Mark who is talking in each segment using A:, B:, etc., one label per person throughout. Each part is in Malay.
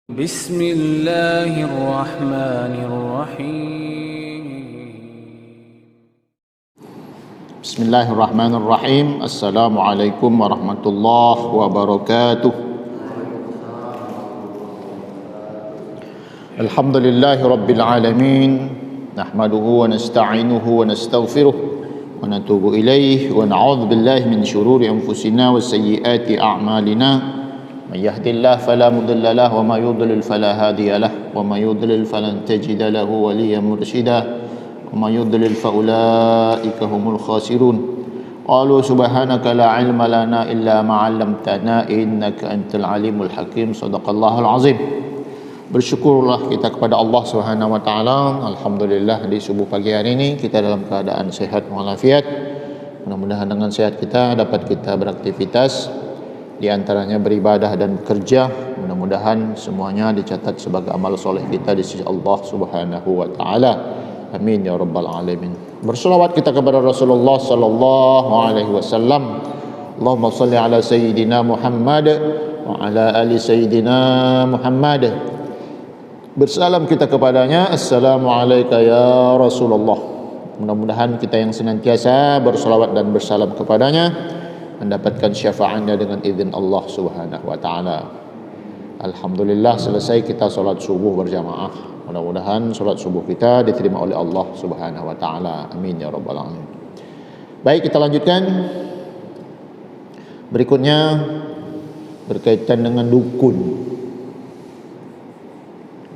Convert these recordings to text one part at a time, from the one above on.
A: بسم الله الرحمن الرحيم
B: بسم الله الرحمن الرحيم. السلام عليكم ورحمة الله وبركاته. الحمد لله رب العالمين، نحمده ونستعينه ونستغفره ونتوب إليه ونعوذ بالله من شرور أنفسنا وسيئات أعمالنا. من يهد الله فلا مضل له وما يضلل فلا هادي له وما يضلل فلن تجد له وليا مرشدا وما يضلل فأولئك هم الخاسرون. قالوا سبحانك لا علم لنا إلا ما علمتنا إنك أنت العليم الحكيم. صدق الله العظيم. Bersyukurlah kita kepada Allah Subhanahu wa taala. Alhamdulillah di subuh pagi hari ini kita dalam keadaan sehat walafiat. Mudah-mudahan dengan sehat kita dapat kita beraktivitas, di antaranya beribadah dan bekerja. Mudah-mudahan semuanya dicatat sebagai amal soleh kita di sisi Allah Subhanahu wa taala. Amin ya rabbal alamin. Berselawat kita kepada Rasulullah sallallahu alaihi wasallam. Allahumma salli ala sayyidina Muhammad wa ala ali sayyidina Muhammad. Bersalam kita kepadanya, assalamu alayka ya Rasulullah. Mudah-mudahan kita yang senantiasa berselawat dan bersalam kepadanya mendapatkan syafaatnya dengan izin Allah Subhanahu wa taala. Alhamdulillah selesai kita solat subuh berjamaah. Mudah-mudahan solat subuh kita diterima oleh Allah Subhanahu wa taala. Amin ya rabbal alamin. Baik, kita lanjutkan. Berikutnya berkaitan dengan dukun.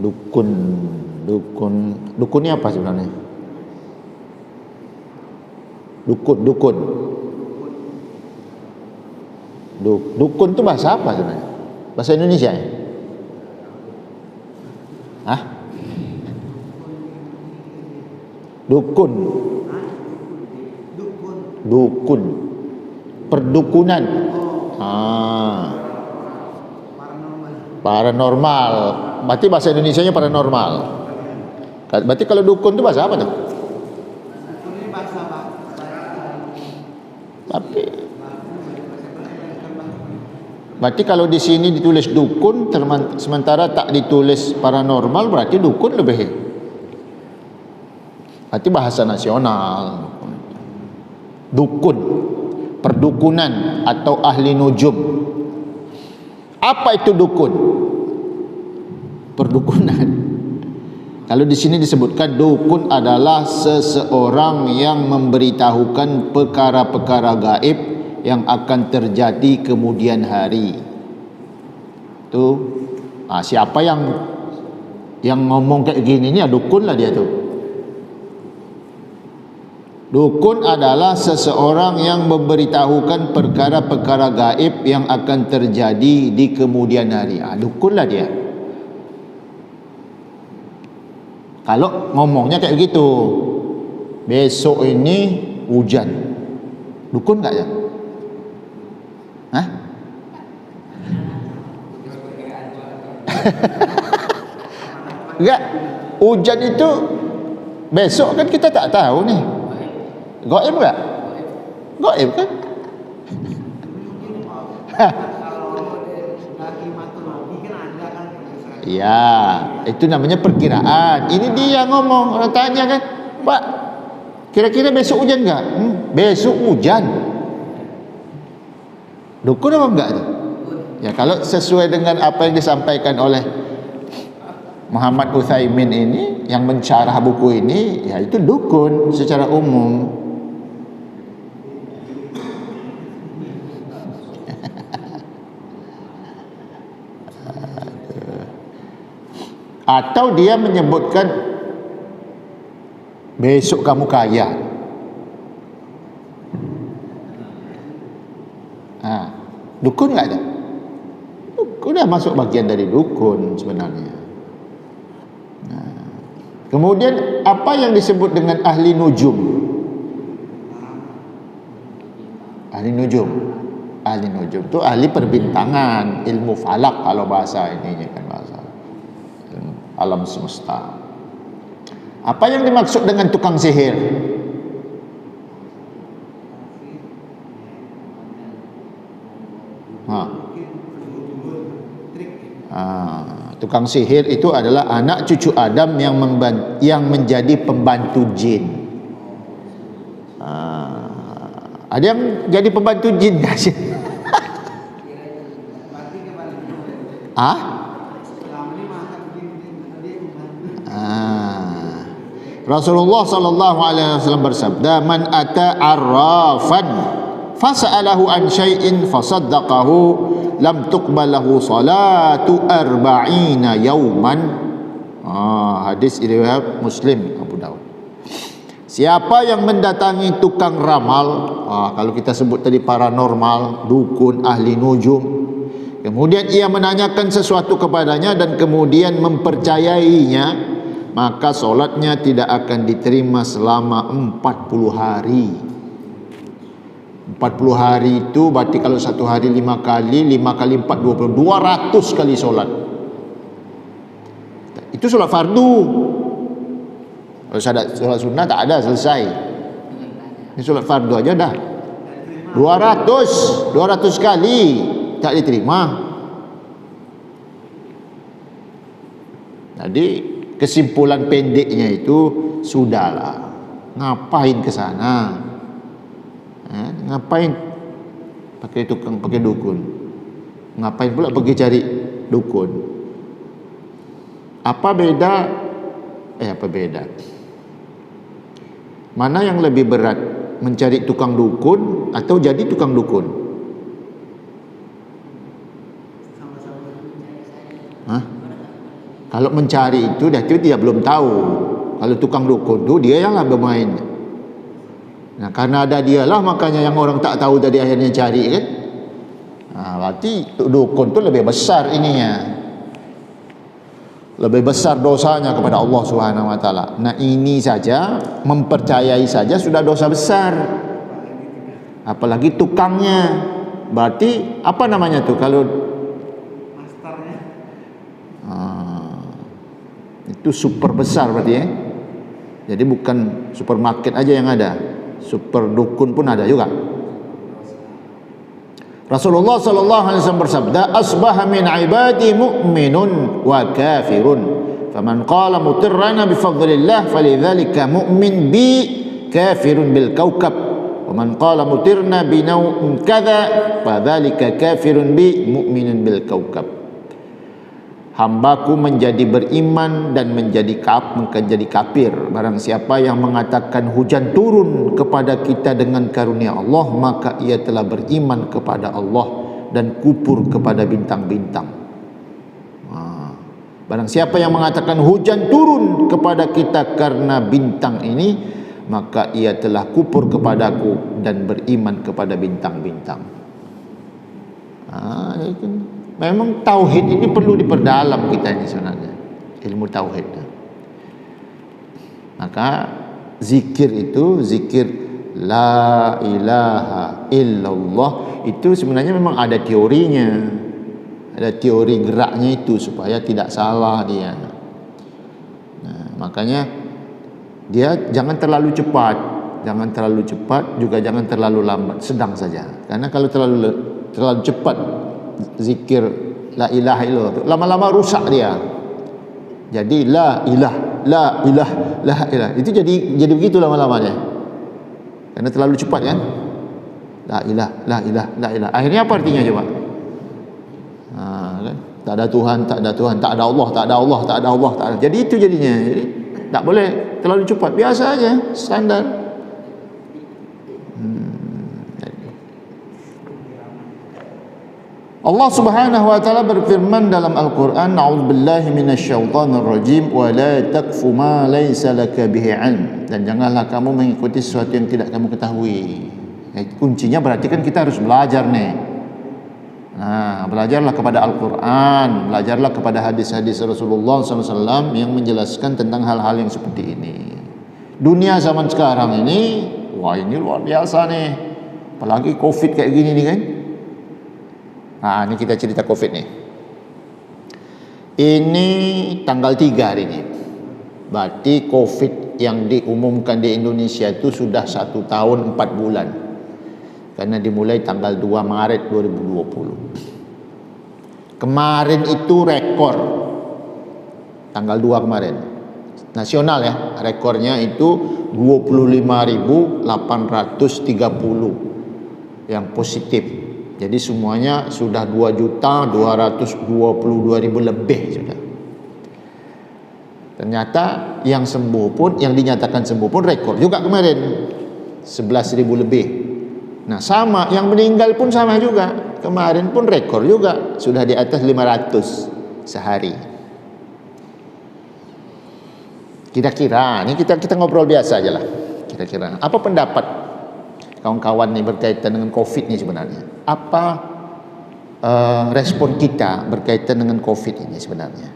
B: Dukun ini apa sebenarnya? Dukun itu bahasa apa sebenarnya? Bahasa Indonesia ya? Hah? Dukun. Perdukunan. Paranormal. Berarti bahasa Indonesianya paranormal. Berarti kalau dukun itu bahasa apa tuh? Berarti kalau di sini ditulis dukun, sementara tak ditulis paranormal, berarti dukun lebih. Berarti bahasa nasional. Dukun, perdukunan atau ahli nujum. Apa itu dukun? Perdukunan. Kalau di sini disebutkan dukun adalah seseorang yang memberitahukan perkara-perkara gaib yang akan terjadi kemudian hari. Tu siapa yang ngomong kayak gini ni dukun lah dia tu. Dukun adalah seseorang yang memberitahukan perkara-perkara gaib yang akan terjadi di kemudian hari. Dukun lah dia. Kalau ngomongnya kayak begitu, besok ini hujan, dukun tak ya? Hah? Enggak, hujan itu besok kan kita tak tahu nih. Gaib enggak? Gaib kan? Ya, itu namanya perkiraan. Ini dia ngomong, orang tanya kan, Pak, kira-kira besok hujan enggak? Besok hujan. Dukun apa enggak tu? Ya, kalau sesuai dengan apa yang disampaikan oleh Muhammad Utsaimin ini yang mensyarah buku ini, ya itu dukun secara umum. Atau dia menyebutkan besok kamu kaya. Dukun enggak ada? Dukun dah masuk bagian dari dukun sebenarnya. Kemudian apa yang disebut dengan ahli nujum? Ahli nujum itu ahli perbintangan, ilmu falak kalau bahasa ininya kan, bahasa alam semesta. Apa yang dimaksud dengan tukang sihir? Tukang sihir itu adalah anak cucu Adam yang menjadi pembantu jin. Ada yang jadi pembantu jin nggak sih? Rasulullah sallallahu alaihi wasallam bersabda, "Man ata arrafan fas'alahu an syai'in fasaddaqahu lam tuqbal lahu salatu arba'ina yauman." Hadis riwayat Muslim, Abu Daud. Siapa yang mendatangi tukang ramal, kalau kita sebut tadi paranormal, dukun, ahli nujum, kemudian ia menanyakan sesuatu kepadanya dan kemudian mempercayainya, maka solatnya tidak akan diterima selama 40 hari. 40 hari itu berarti kalau satu hari 5 kali, 5 kali 4, 20, 200 kali solat. Itu solat fardu. Kalau solat sunnah tak ada, selesai. Ini solat fardu aja dah 200 kali tak diterima. Jadi kesimpulan pendeknya itu, sudahlah, ngapain ke sana? Ngapain pakai tukang, pakai dukun? Ngapain pula pergi cari dukun? Apa beda? Mana yang lebih berat, mencari tukang dukun atau jadi tukang dukun? Kalau mencari itu dia belum tahu. Kalau tukang dukun itu dia yang bermain. Nah, karena ada dialah makanya yang orang tak tahu tadi akhirnya cari kan. Berarti dukun itu lebih besar ininya. Lebih besar dosanya kepada Allah Subhanahu wa taala. Nah, ini saja mempercayai saja sudah dosa besar. Apalagi tukangnya. Berarti apa namanya tuh kalau itu super besar berarti ya. Jadi bukan supermarket aja yang ada, super dukun pun ada juga. Rasulullah sallallahu alaihi wasallam bersabda, "Asbaha min ibadi mu'minun wa kafirun. Faman qala mutirrana bi fadlillah falidzalika mu'min bi kafirun bil kaukab. Wa man qala mutirna bi naw'in kadza fadzalika kafirun bi mu'minun bil kaukab." Hambaku menjadi beriman dan menjadi kafir. Barang siapa yang mengatakan hujan turun kepada kita dengan karunia Allah, maka ia telah beriman kepada Allah dan kufur kepada bintang-bintang. Barang siapa yang mengatakan hujan turun kepada kita karena bintang ini, maka ia telah kufur kepadaku dan beriman kepada bintang-bintang. Memang tauhid ini perlu diperdalam kita ini sebenarnya, ilmu tauhid. Maka zikir itu, zikir la ilaha illallah itu sebenarnya memang ada teorinya, ada teori geraknya itu supaya tidak salah dia. Nah, makanya dia jangan terlalu cepat, juga jangan terlalu lambat, sedang saja. Karena kalau terlalu cepat zikir la ilaha illallah, lama-lama rusak dia. Jadi la ilah itu jadi begitu lama-lama dia. Karena terlalu cepat kan. La ilah. Akhirnya apa artinya coba? Kan? Tak ada Tuhan, tak ada Allah. Jadi itu jadinya. Jadi tak boleh terlalu cepat. Biasa aja, standar. Allah Subhanahu wa taala berfirman dalam Al-Qur'an, "A'udzubillahi minasyaitonir rajim wa la taqfu ma laysa laka bihi 'ilm." Dan janganlah kamu mengikuti sesuatu yang tidak kamu ketahui. Kuncinya berarti kan kita harus belajar nih. Nah, belajarlah kepada Al-Qur'an, belajarlah kepada hadis-hadis Rasulullah SAW yang menjelaskan tentang hal-hal yang seperti ini. Dunia zaman sekarang ini, wah ini luar biasa nih. Apalagi Covid kayak gini nih kan. Nah, ini kita cerita Covid nih. Ini tanggal 3 hari ini. Berarti Covid yang diumumkan di Indonesia itu sudah 1 tahun 4 bulan. Karena dimulai tanggal 2 Maret 2020. Kemarin itu rekor tanggal 2 kemarin. Nasional ya, rekornya itu 25.830 yang positif. Jadi semuanya sudah 2.222.000 lebih sudah. Ternyata yang sembuh pun, yang dinyatakan sembuh pun rekor juga kemarin, 11.000 lebih. Nah sama, yang meninggal pun sama juga. Kemarin pun rekor juga, sudah di atas 500 sehari. Kira-kira, ini kita ngobrol biasa aja lah. Kira-kira, apa pendapat kawan-kawan nih berkaitan dengan COVID ini sebenarnya? Apa respon kita berkaitan dengan COVID ini sebenarnya?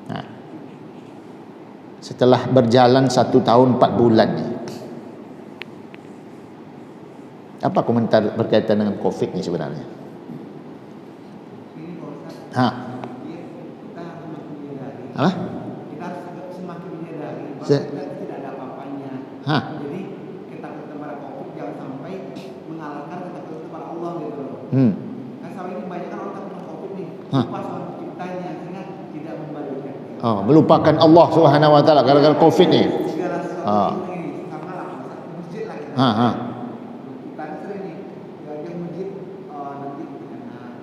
B: Nah, setelah berjalan 1 tahun 4 bulan nih, apa komentar berkaitan dengan COVID ini sebenarnya? Apa?
C: Kita harus semakin menyadari bahwa kita tidak ada apa-apanya. Jadi ketakutan kepada COVID jangan sampai mengalahkan ketakutan kepada Allah gitu loh. Kan selama ini banyak kan orang takut sama COVID nih, lupa soal penciptanya sehingga tidak membalikkan.
B: Melupakan Allah Subhanahu Wa Taala gara-gara COVID nih.
C: Segala sesuatu ini sama lah, masjid lah kita. Kita sering nih, yang masjid nanti kena.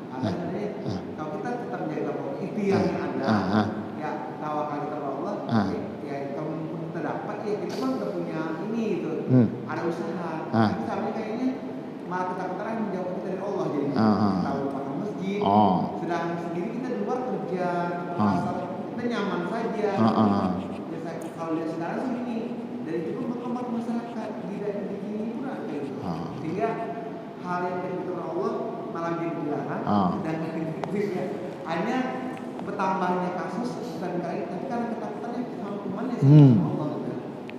C: Kalau kita tetap menjaga COVID itu yang ada. Tawakal kita kepada Allah, ya kalau kita dapat ya kita kan udah punya ini gitu, ada usaha. Tapi sebenarnya kayaknya malah ketakutan menjauh kita dari Allah jadi tahu pakai masjid, sedang sendiri kita di luar kerja, pasar kita nyaman saja. Ya, kalau lihat sekarang sih ini dari itu berkembang masyarakat tidak begini pula gitu. Sehingga hal yang dari kepada Allah malah jadi dilarang dan ya, hanya bertambahnya kasus bukan kali tapi karena ketakutannya sama hukumannya sama Allah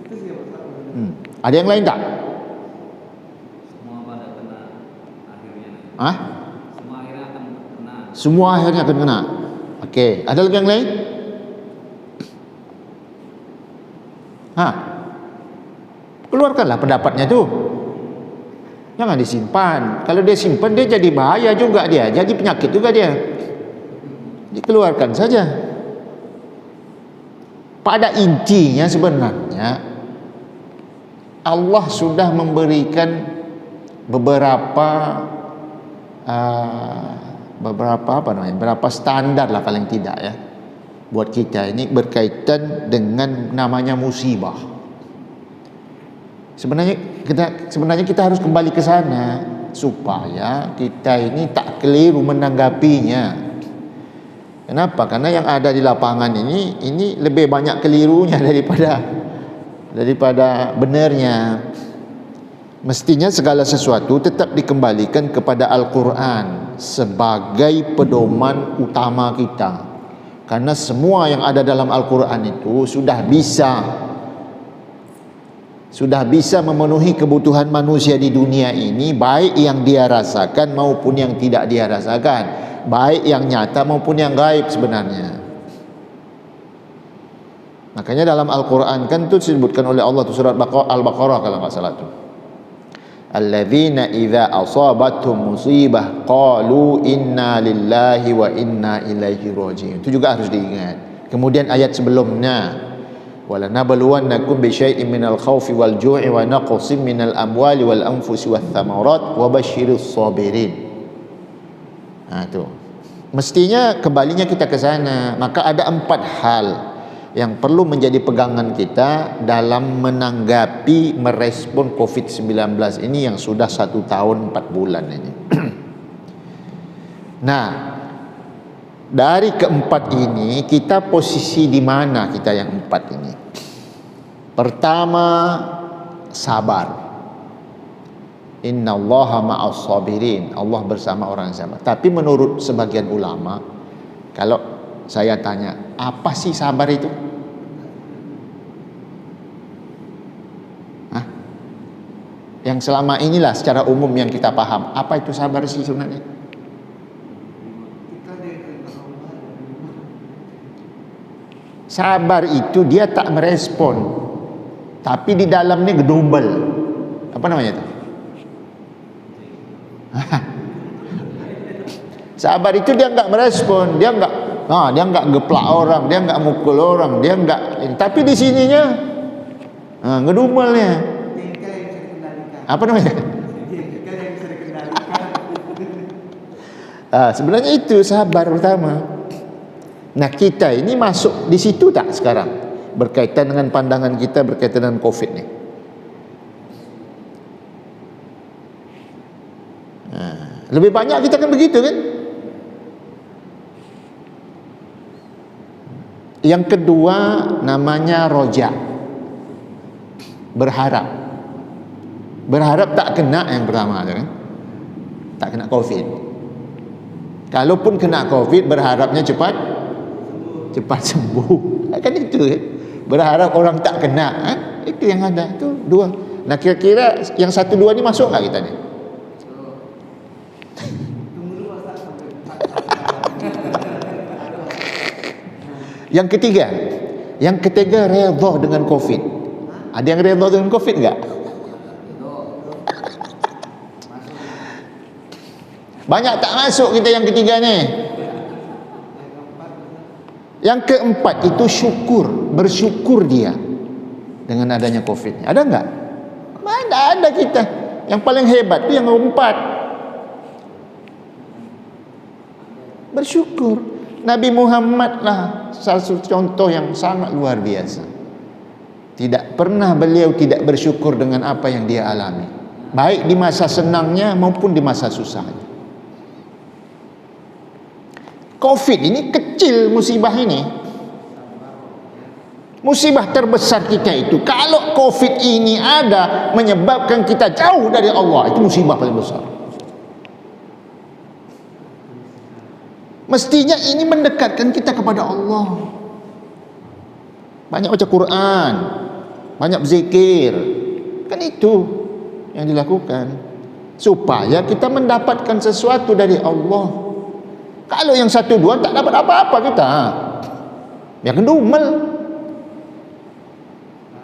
C: itu sih yang
B: Ada yang lain tak?
D: Semua pada kena akhirnya. Semua akhirnya akan kena.
B: Semua akhirnya akan kena. Okey, ada lagi yang lain? Keluarkanlah pendapatnya tu. Jangan disimpan. Kalau dia simpan dia jadi bahaya juga dia, jadi penyakit juga dia. Dikeluarkan saja. Pada intinya sebenarnya Allah sudah memberikan beberapa beberapa standar lah paling tidak ya buat kita ini berkaitan dengan namanya musibah. Sebenarnya kita harus kembali ke sana supaya kita ini tak keliru menanggapinya. Kenapa? Karena yang ada di lapangan ini lebih banyak kelirunya daripada benarnya. Mestinya segala sesuatu tetap dikembalikan kepada Al-Quran sebagai pedoman utama kita. Karena semua yang ada dalam Al-Quran itu sudah bisa memenuhi kebutuhan manusia di dunia ini, baik yang dia rasakan maupun yang tidak dia rasakan, baik yang nyata maupun yang gaib sebenarnya. Makanya dalam Al-Quran kan itu disebutkan oleh Allah tu surat Al-Baqarah kalau enggak salah tu. Alladzina idza asabathum musibah qalu inna lillahi wa inna ilaihi raji'un. Itu juga harus diingat. Kemudian ayat sebelumnya wala nabluwannakum bi syai'in minal khaufi wal ju'i wa naqsin minal amwali wal anfusi wath thamarat wa basyiris sabirin. Tu. Mestinya kembalinya kita ke sana. Maka ada 4 hal yang perlu menjadi pegangan kita dalam menanggapi merespon COVID-19 ini yang sudah 1 tahun 4 bulan ini. Nah, dari keempat ini kita posisi di mana kita yang 4 ini? Pertama, sabar. Innallaha ma'as sabirin. Allah bersama orang yang sabar. Tapi menurut sebagian ulama, kalau saya tanya, apa sih sabar itu? Yang selama inilah secara umum yang kita paham, apa itu sabar sih sebenarnya? Sabar itu dia tak merespon, tapi di dalamnya gedombel. Apa namanya itu? Sabar itu dia enggak merespon, dia enggak geplak orang, dia enggak mukul orang, dia enggak. Tapi di sininya ngedumelnya.
C: Jengkel yang bisa dikendalikan.
B: Apa namanya?
C: Jengkel yang bisa dikendalikan.
B: Sebenarnya itu sabar pertama. Nah, kita ini masuk di situ tak sekarang? Berkaitan dengan pandangan kita berkaitan dengan COVID ni. Lebih banyak kita kan begitu kan? Yang kedua namanya roja. Berharap. Berharap tak kena yang pertama kan? Tak kena COVID. Kalaupun kena COVID, berharapnya cepat sembuh. Kan itu kan? Berharap orang tak kena kan? Itu yang ada. Itu dua. Nah, kira-kira yang satu dua ni masuk tak kita ni? Yang ketiga redha dengan COVID. Ada yang redha dengan COVID enggak? Banyak tak masuk kita yang ketiga ni. Yang keempat itu syukur, bersyukur dia dengan adanya COVID. Ada enggak? Mana ada kita. Yang paling hebat tu yang keempat. Bersyukur. Nabi Muhammad lah salah satu contoh yang sangat luar biasa. Tidak pernah beliau tidak bersyukur dengan apa yang dia alami, baik di masa senangnya maupun di masa susahnya. COVID ini kecil musibah ini. Musibah terbesar kita itu, kalau COVID ini ada menyebabkan kita jauh dari Allah, itu musibah paling besar. Mestinya ini mendekatkan kita kepada Allah. Banyak baca Quran, banyak berzikir. Kan itu yang dilakukan supaya kita mendapatkan sesuatu dari Allah. Kalau yang satu dua tak dapat apa-apa kita, ya kendumel.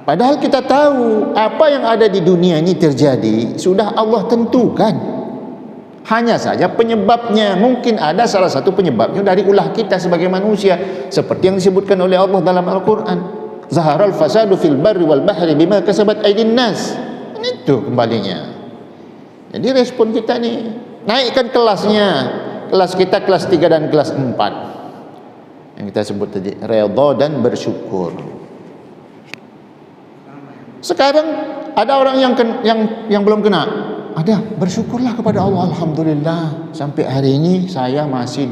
B: Padahal kita tahu apa yang ada di dunia ini terjadi sudah Allah tentukan. Hanya saja penyebabnya, mungkin ada salah satu penyebabnya dari ulah kita sebagai manusia, seperti yang disebutkan oleh Allah dalam Al-Quran, zaharal fasadu fil barri wal bahri bima kasabat aydin nas. Itu kembalinya. Jadi respon kita ni, naikkan kelasnya. Kelas kita kelas 3 dan kelas 4 yang kita sebut tadi, redha dan bersyukur. Sekarang ada orang yang belum kena. Ada, bersyukurlah kepada Allah. Alhamdulillah, sampai hari ini saya masih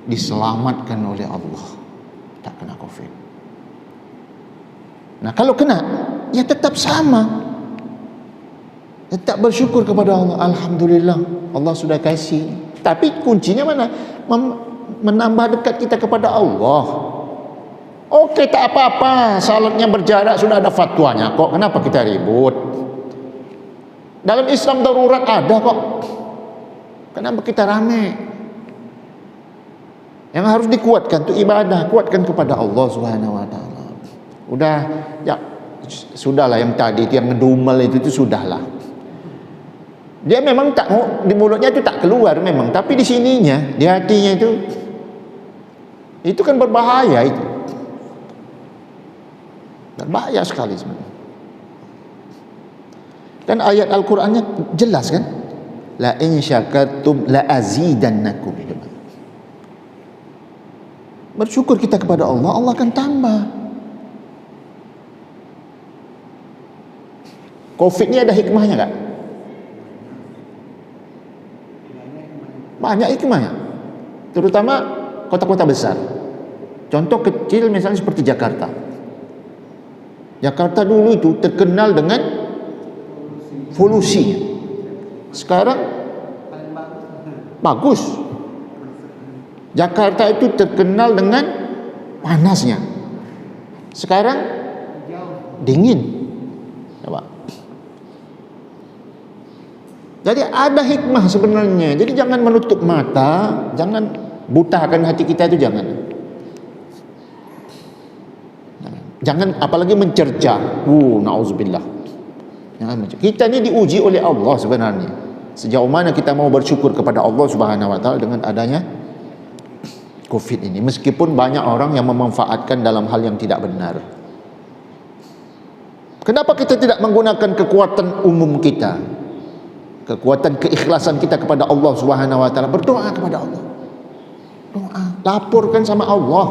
B: diselamatkan oleh Allah, tak kena COVID. Nah, kalau kena, ya tetap sama, tetap bersyukur kepada Allah. Alhamdulillah, Allah sudah kasih. Tapi kuncinya mana? Menambah dekat kita kepada Allah. Oke, tak apa-apa, salatnya berjarak, sudah ada fatwanya kok. Kenapa kita ribut? Dalam Islam darurat ada kok. Kenapa kita rame? Yang harus dikuatkan itu ibadah, kuatkan kepada Allah Subhanahu wa taala. Udah, ya sudahlah yang tadi itu yang ngedumel itu sudahlah. Dia memang tak mau, di mulutnya itu tak keluar memang, tapi di sininya, di hatinya itu kan berbahaya itu. Berbahaya sekali sebenarnya. Dan ayat Al-Qurannya jelas kan? La in syakartum la azidannakum. Bersyukur kita kepada Allah, Allah akan tambah. COVID ini ada hikmahnya enggak? Banyak hikmahnya. Terutama kota-kota besar. Contoh kecil misalnya seperti Jakarta. Jakarta dulu itu terkenal dengan polusi. Sekarang bagus. Jakarta itu terkenal dengan panasnya. Sekarang dingin. Coba. Jadi ada hikmah sebenarnya. Jadi jangan menutup mata, jangan butakan hati kita itu, jangan. Jangan apalagi mencerca. Nauzubillah. Kita ni diuji oleh Allah sebenarnya. Sejauh mana kita mau bersyukur kepada Allah Subhanahu wa taala dengan adanya Covid ini, meskipun banyak orang yang memanfaatkan dalam hal yang tidak benar. Kenapa kita tidak menggunakan kekuatan umum kita, kekuatan keikhlasan kita kepada Allah Subhanahu wa taala, berdoa kepada Allah. Doa, laporkan sama Allah.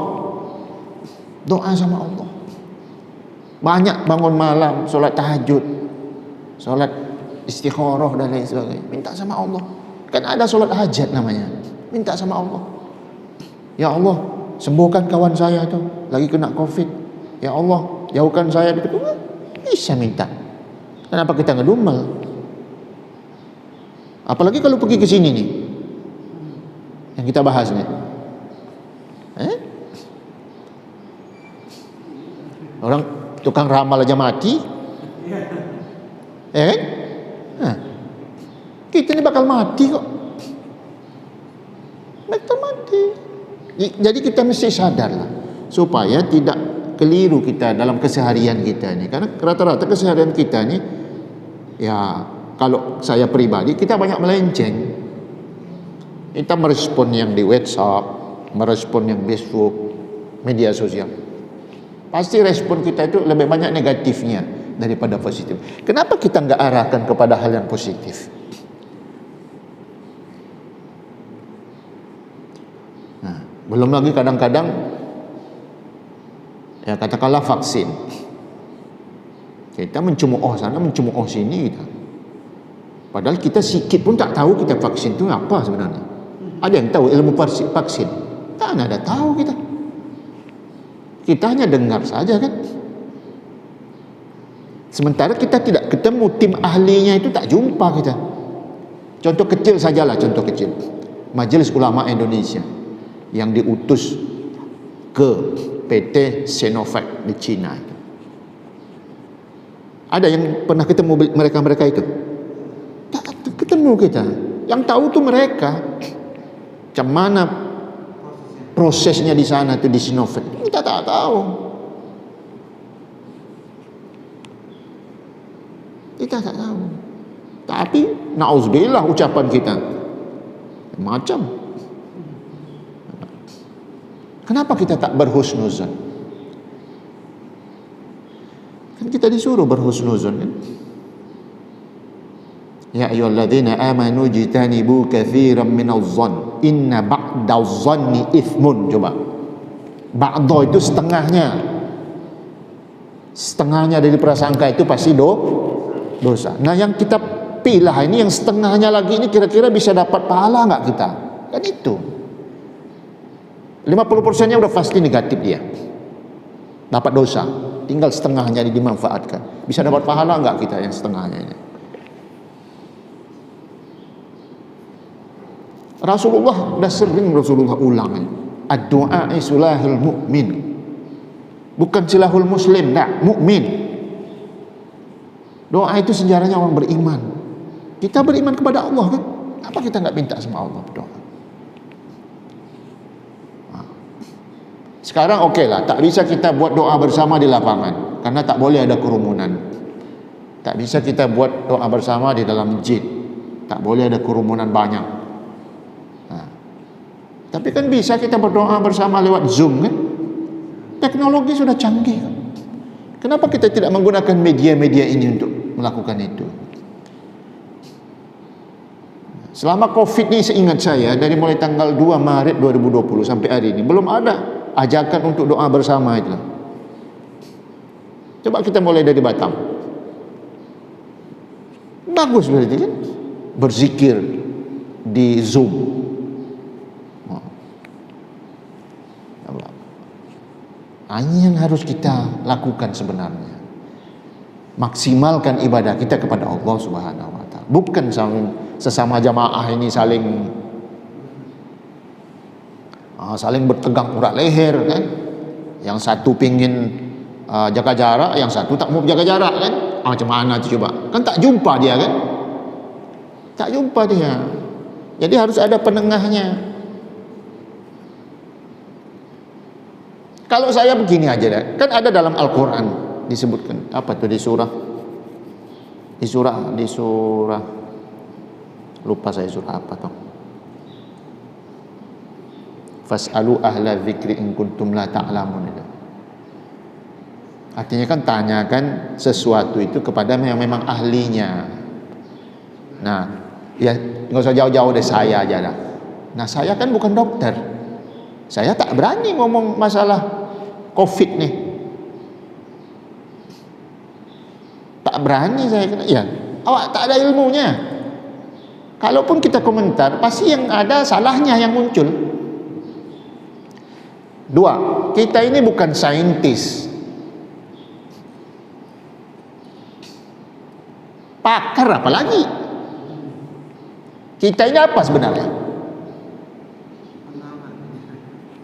B: Doa sama Allah. Banyak bangun malam, solat tahajud, solat istikharah dan lain sebagainya. Minta sama Allah. Kan ada solat hajat namanya. Minta sama Allah. Ya Allah, sembuhkan kawan saya tu lagi kena Covid. Ya Allah, jauhkan saya dari itu. Bisa minta. Kenapa kita ngedumel? Apalagi kalau pergi ke sini nih, yang kita bahas nih. Orang tukang ramal aja mati, kan? Kita ini bakal mati kok. Bakal mati. Jadi kita mesti sadarlah supaya tidak keliru kita dalam keseharian kita ni. Karena rata-rata keseharian kita ni, ya kalau saya pribadi, kita banyak melenceng. Kita merespon yang di WhatsApp, merespon yang Facebook, media sosial. Pasti respon kita itu lebih banyak negatifnya daripada positif. Kenapa kita enggak arahkan kepada hal yang positif? Nah, belum lagi kadang-kadang, ya katakanlah vaksin, kita mencemooh sana, mencemooh sini kita. Padahal kita sikit pun tak tahu kita vaksin itu apa sebenarnya. Ada yang tahu ilmu vaksin? Tak ada tahu kita. Kita hanya dengar saja kan. Sementara kita tidak ketemu tim ahlinya, itu tak jumpa kita. Contoh kecil sajalah, contoh kecil. Majelis Ulama Indonesia yang diutus ke PT Sinovac di China. Ada yang pernah ketemu mereka-mereka itu? Tak ketemu kita. Yang tahu tu mereka. Macam mana prosesnya di sana tu di Sinovac? Kita tak tahu. Kita tak tahu. Tapi na'udzubillah ucapan kita macam. Kenapa kita tak berhusnuzon? Kan kita disuruh berhusnuzon kan? Ya ayyuhalladzina amanu jitanibu katsiran minadh-dhann inna ba'dadh-dhanni itsmun. Coba. Ba'dha itu setengahnya dari prasangka itu pasti dosa. Nah yang kita pilih ini, yang setengahnya lagi ini, kira-kira bisa dapat pahala enggak kita? Kan itu 50%-nya udah pasti negatif dia, dapat dosa. Tinggal setengahnya dimanfaatkan. Bisa dapat pahala enggak kita yang setengahnya ini? Rasulullah dah sering ulang ad-du'a sulahul mu'min, bukan silahul muslim, tak, mukmin. Doa itu sejarahnya orang beriman. Kita beriman kepada Allah kan? Apa kita enggak minta sama Allah berdoa? Sekarang okeylah, tak bisa kita buat doa bersama di lapangan karena tak boleh ada kerumunan. Tak bisa kita buat doa bersama di dalam masjid, tak boleh ada kerumunan banyak. Tapi kan bisa kita berdoa bersama lewat Zoom kan? Teknologi sudah canggih kan? Kenapa kita tidak menggunakan media-media ini untuk melakukan itu? Selama Covid ni, seingat saya, dari mulai tanggal 2 Maret 2020 sampai hari ini, belum ada ajakan untuk doa bersama itu. Coba kita mulai dari Batam. Bagus berarti kan? Berzikir di Zoom. Ini yang harus kita lakukan sebenarnya. Maksimalkan ibadah kita kepada Allah Subhanahu wa taala. Bukan sesama jamaah ini saling bertegang urat leher kan. Yang satu pingin jaga jarak, yang satu tak mau jaga jarak kan. Macam mana tu coba? Kan tak jumpa dia kan? Tak jumpa dia. Jadi harus ada penengahnya. Kalau saya begini aja dah. Kan ada dalam Al-Quran disebutkan apa tuh di surah Lupa saya surah apa toh. Fas'alu ahla dzikri in kuntum la ta'lamun. Artinya kan tanyakan sesuatu itu kepada yang memang ahlinya. Nah, ya nggak usah jauh-jauh dari saya aja lah. Nah, saya kan bukan dokter. Saya tak berani ngomong masalah COVID nih. Tak berani saya kena. Ya, awak tak ada ilmunya. Kalaupun kita komentar, pasti yang ada salahnya yang muncul. Dua, kita ini bukan saintis, pakar apalagi. Kita ini apa sebenarnya?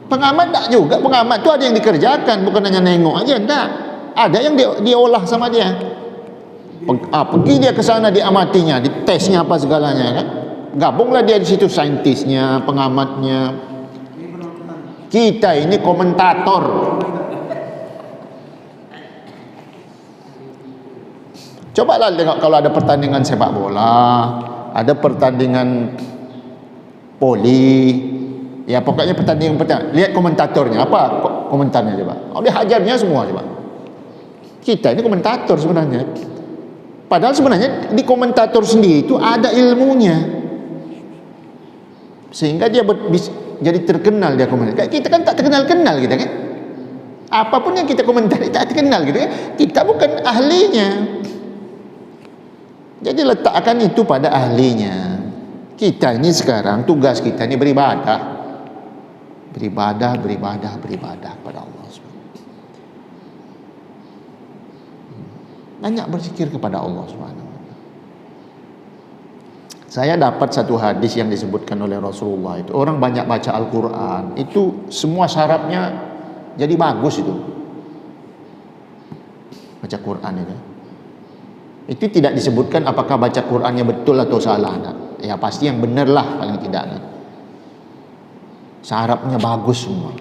B: Pengamat tak juga. Pengamat itu ada yang dikerjakan, bukan hanya nengok aja. Tak, ada yang diolah sama dia. Pergi dia ke sana, diamatinya, ditesnya apa segalanya kan. Gabunglah dia di situ, saintisnya, pengamatnya. Kita ini komentator. Cobalah tengok kalau ada pertandingan sepak bola, ada pertandingan poli, ya pokoknya pertandingan. Lihat komentatornya apa komentarnya coba. Oh, dia hajarnya semua coba. Kita ini komentator sebenarnya. Padahal sebenarnya di komentator sendiri itu ada ilmunya, sehingga dia jadi terkenal dia komentar. Kita kan tak terkenal-kenal kita kan. Apapun yang kita komentari tak terkenal gitu kan. Kita bukan ahlinya. Jadi letakkan itu pada ahlinya. Kita ini sekarang tugas kita ini beribadah. Beribadah kepada Allah. Banyak berzikir kepada Allah Subhanahu wa taala. Saya dapat satu hadis yang disebutkan oleh Rasulullah itu, orang banyak baca Al-Quran itu semua syaratnya jadi bagus itu. Baca Quran itu tidak disebutkan apakah baca Qurannya betul atau salah. Nah, ya pasti yang benar lah paling tidak. Nah. Syaratnya bagus semua,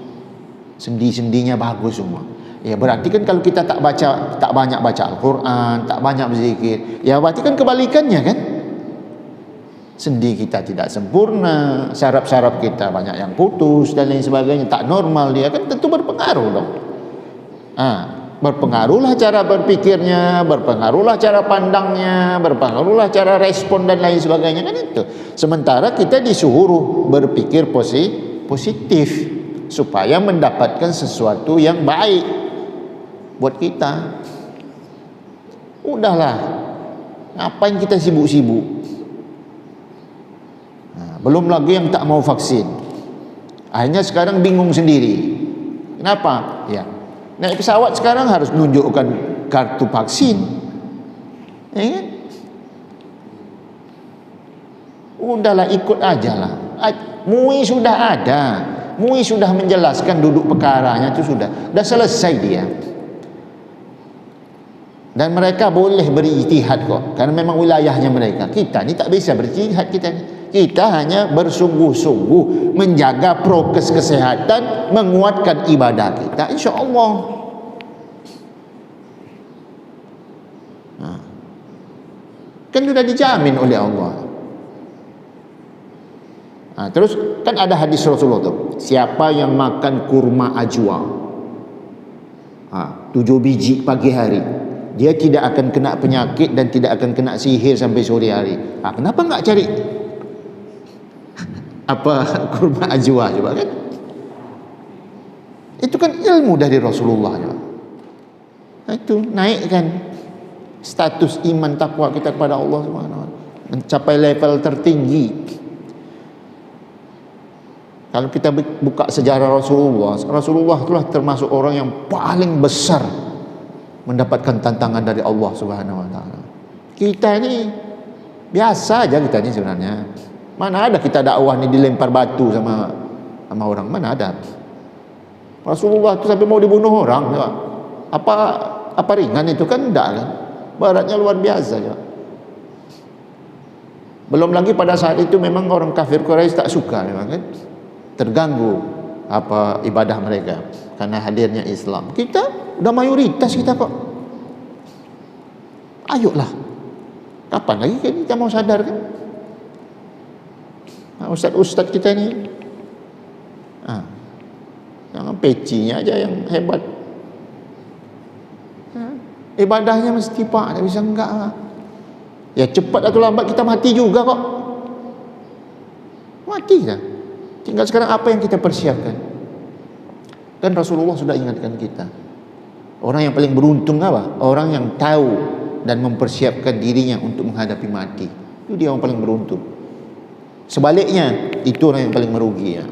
B: sendi-sendinya bagus semua. Ya berarti kan kalau kita tak banyak baca Al-Quran, tak banyak berzikir, ya berarti kan kebalikannya kan. Sendi kita tidak sempurna, syaraf-syaraf kita banyak yang putus dan lain sebagainya, tak normal dia kan, tentu berpengaruh dong. Berpengaruhlah cara berpikirnya, berpengaruhlah cara pandangnya, berpengaruhlah cara respon dan lain sebagainya kan itu. Sementara kita disuruh berpikir positif supaya mendapatkan sesuatu yang baik buat kita. Udahlah, ngapain kita sibuk-sibuk? Nah, belum lagi yang tak mau vaksin. Akhirnya sekarang bingung sendiri. Kenapa? Ya, naik pesawat sekarang harus menunjukkan kartu vaksin. Udahlah, ikut aja lah. MUI sudah ada. MUI sudah menjelaskan duduk perkaranya itu sudah selesai dia. Dan mereka boleh berijtihad kok, karena memang wilayahnya mereka. Kita ni tak bisa berijtihad. Kita hanya bersungguh-sungguh menjaga prokes kesehatan, menguatkan ibadah kita, insya-Allah. Kan sudah dijamin oleh Allah. Terus kan ada hadis Rasulullah tuh, siapa yang makan kurma ajwa 7 biji pagi hari, dia tidak akan kena penyakit dan tidak akan kena sihir sampai sore hari. Kenapa enggak cari apa kurma ajwa coba kan? Itu kan ilmu dari Rasulullah coba. Itu naikkan status iman takwa kita kepada Allah Subhanahu wa taala, mencapai level tertinggi. Kalau kita buka sejarah Rasulullah itulah termasuk orang yang paling besar mendapatkan tantangan dari Allah Subhanahu wa taala. Kita ini biasa aja, kita ini sebenarnya. Mana ada kita dakwah ni dilempar batu sama orang, mana ada. Rasulullah itu sampai mau dibunuh orang. Apa ringan itu kan, enggak kan. Baratnya luar biasa ya. Belum lagi pada saat itu memang orang kafir Quraisy tak suka memang kan. Terganggu ibadah mereka karena hadirnya Islam. Kita udah mayoritas kita kok. Ayolah. Kapan lagi kita mau sadar kan? Ustaz-ustaz kita ni yang pecinya aja yang hebat. Ibadahnya mesti pak, tak bisa enggak lah. Ya cepat atau lambat kita mati juga kok. Mati dah. Tinggal sekarang apa yang kita persiapkan. Dan Rasulullah sudah ingatkan kita. Orang yang paling beruntung apa? Orang yang tahu dan mempersiapkan dirinya untuk menghadapi mati. Itu dia yang paling beruntung. Sebaliknya, itu orang yang paling merugi ya.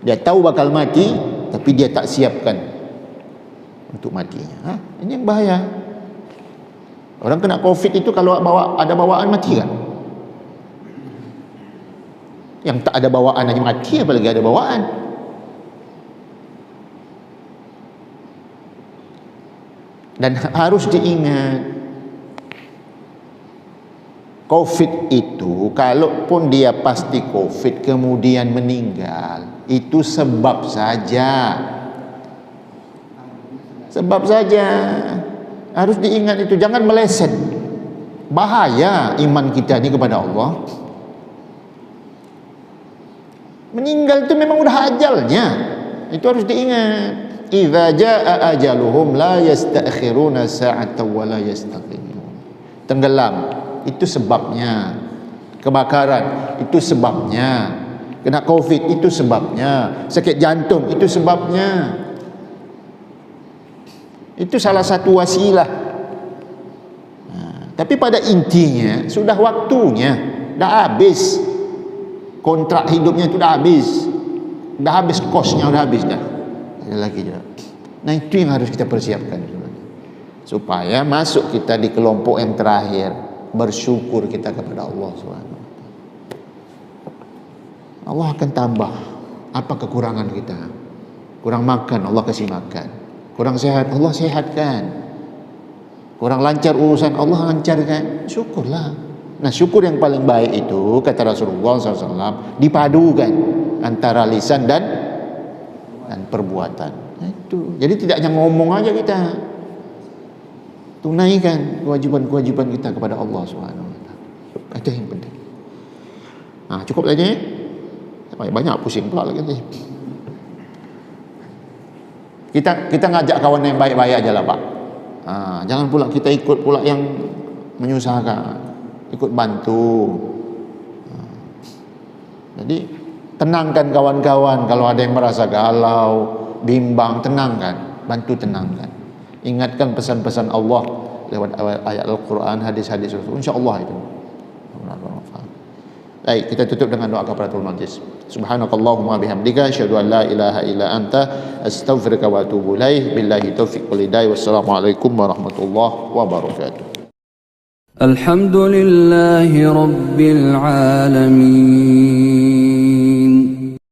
B: Dia tahu bakal mati, tapi dia tak siapkan untuk matinya. Ini yang bahaya. Orang kena COVID itu kalau ada bawaan mati kan? Yang tak ada bawaan aja mati, apalagi ada bawaan. Dan harus diingat, COVID itu kalaupun dia pasti COVID kemudian meninggal, itu sebab saja. Sebab saja. Harus diingat itu, jangan meleset. Bahaya iman kita ni kepada Allah. Meninggal itu memang udah ajalnya. Itu harus diingat. Idza jaa ajaluhum la yastakhiruna sa'atan wa la yastaqdimun. Tenggelam itu sebabnya. Kebakaran itu sebabnya. Kena COVID itu sebabnya. Sakit jantung itu sebabnya. Itu salah satu wasilah. Tapi pada intinya sudah waktunya, dah habis. Kontrak hidupnya itu dah habis. Dah habis kosnya, dah habis dah. Ada lagi juga. Nah itu yang harus kita persiapkan supaya masuk kita di kelompok yang terakhir, bersyukur kita kepada Allah SWT. Allah akan tambah apa kekurangan kita. Kurang makan, Allah kasih makan. Kurang sehat, Allah sehatkan. Kurang lancar urusan, Allah lancarkan. Syukurlah. Nah syukur yang paling baik itu kata Rasulullah SAW dipadukan antara lisan dan perbuatan. Nah, itu. Jadi tidak hanya ngomong aja kita. Tunaikan kewajiban-kewajiban kita kepada Allah SWT. Itu yang penting. Nah, cukup aja ya. Banyak pusing pula lagi. Kita ngajak kawan yang baik-baik aja lah Pak. Jangan pula kita ikut pula yang menyusahkan, ikut bantu. Jadi tenangkan kawan-kawan kalau ada yang merasa galau, bimbang, tenangkan, bantu tenangkan. Ingatkan pesan-pesan Allah lewat ayat Al-Quran, hadis-hadis Rasul. InsyaAllah itu. Baik, kita tutup dengan doa kafaratul majlis. Subhanakallahumma bihamdika asyhadu an la ilaha illa anta astaghfiruka wa atubu ilaik. Billahi taufiq wal hidayah. Wassalamualaikum warahmatullahi wabarakatuh.
A: Alhamdulillahi rabbil alamin.